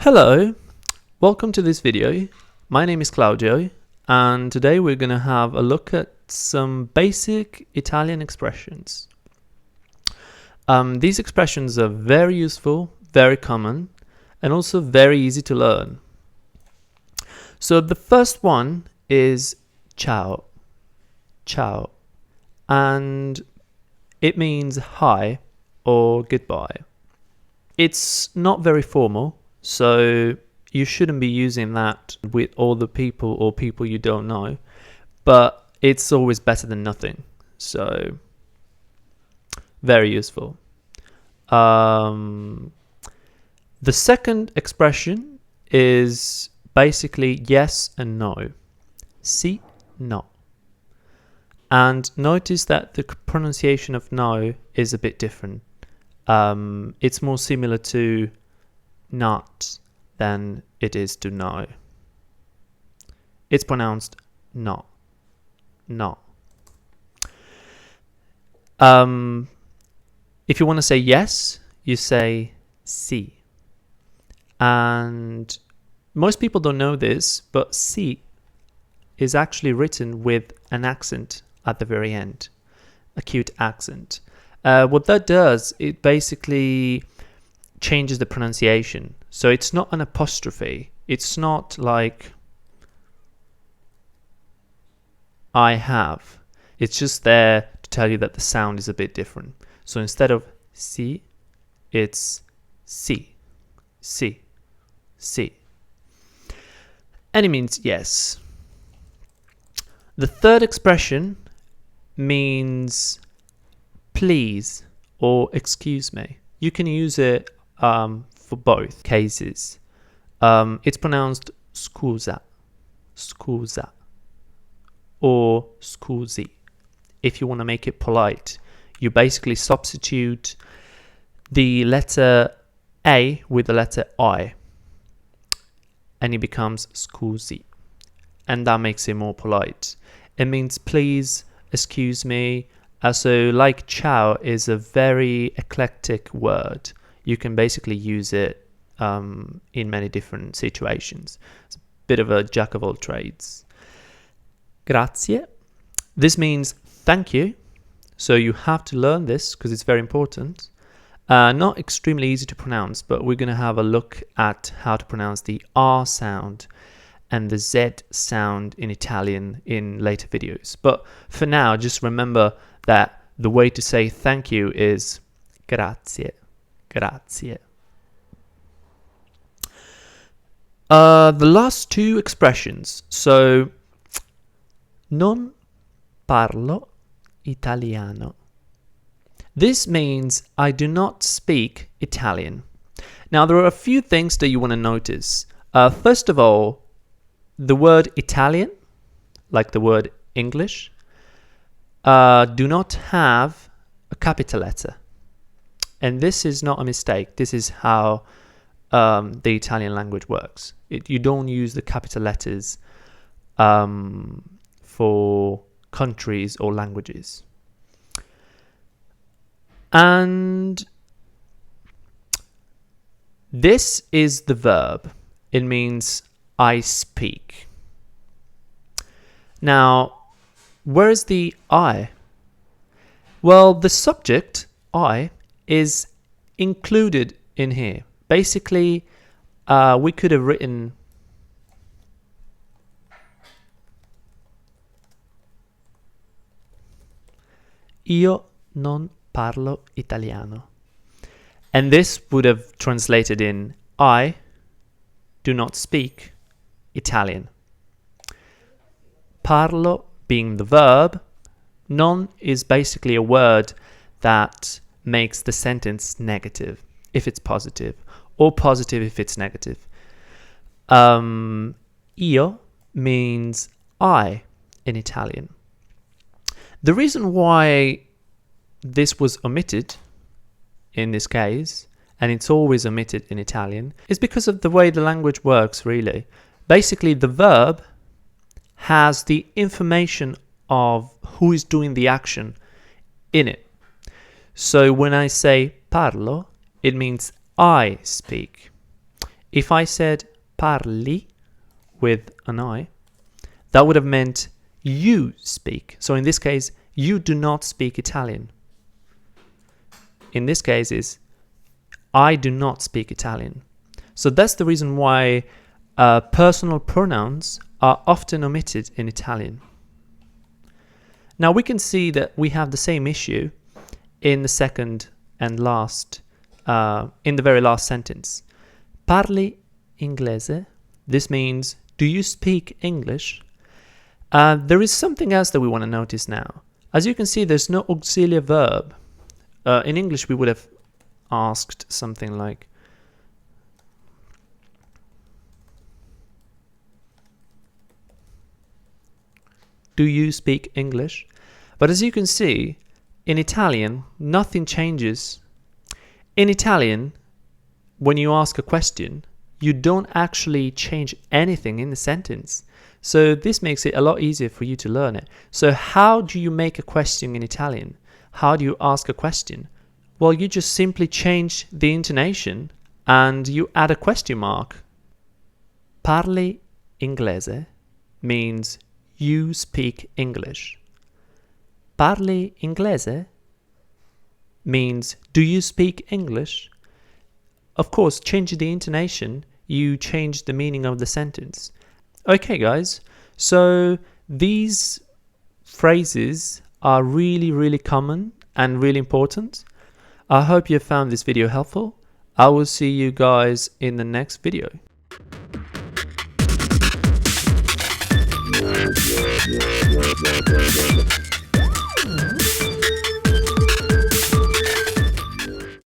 Hello, welcome to this video. My name is Claudio and today we're going to have a look at some basic Italian expressions. These expressions are very useful, very common, and also very easy to learn. So the first one is ciao, ciao, and it means hi or goodbye. It's not very formal, so you shouldn't be using that with all the people or people you don't know, but it's always better than nothing. So very useful. The second expression is basically yes and no. Sì, no. And notice that the pronunciation of no is a bit different. It's more similar to not than it is to no. It's pronounced no, no. If you want to say yes, you say sì. And most people don't know this, but sì is actually written with an accent at the very end, acute accent. What that does, it basically changes the pronunciation. So it's not an apostrophe. It's not like I have. It's just there to tell you that the sound is a bit different. So instead of si, it's si, si, si. And it means yes. The third expression means please or excuse me. You can use it for both cases. It's pronounced scusa, scusa, or scusi. If you want to make it polite, you basically substitute the letter A with the letter I, and it becomes scusi, and that makes it more polite. It means please, excuse me. So like ciao is a very eclectic word. You can basically use it in many different situations. It's a bit of a jack of all trades. Grazie. This means thank you. So you have to learn this because it's very important. Not extremely easy to pronounce, but we're going to have a look at how to pronounce the R sound and the Z sound in Italian in later videos. But for now, just remember that the way to say thank you is grazie, grazie. The last two expressions. So, non parlo italiano. This means I do not speak Italian. Now, there are a few things that you want to notice. First of all, the word Italian, like the word English, do not have a capital letter. And this is not a mistake. This is how the Italian language works. You don't use the capital letters for countries or languages. And this is the verb. It means I speak. Now, where is the I? Well, the subject, I, is included in here. Basically, we could have written Io non parlo italiano. And this would have translated in I do not speak Italian. Parlo being the verb, non is basically a word that makes the sentence negative if it's positive, or positive if it's negative. Io means I in Italian. The reason why this was omitted in this case, and it's always omitted in Italian, is because of the way the language works, really. Basically, the verb has the information of who is doing the action in it. So when I say parlo, it means I speak. If I said parli with an I, that would have meant you speak. So in this case, you do not speak Italian. In this case is I do not speak Italian. So that's the reason why personal pronouns are often omitted in Italian. Now we can see that we have the same issue in the second and last, in the very last sentence. Parli inglese? This means, do you speak English? There is something else that we want to notice now. As you can see, there's no auxiliary verb. In English, we would have asked something like, do you speak English? But as you can see, in Italian, nothing changes. In Italian, when you ask a question, you don't actually change anything in the sentence. So this makes it a lot easier for you to learn it. So how do you make a question in Italian? How do you ask a question? Well, you just simply change the intonation and you add a question mark. Parli inglese means you speak English. Parli inglese means do you speak English? Of course, changing the intonation, you change the meaning of the sentence. Okay, guys, so these phrases are really, really common and really important. I hope you found this video helpful. I will see you guys in the next video.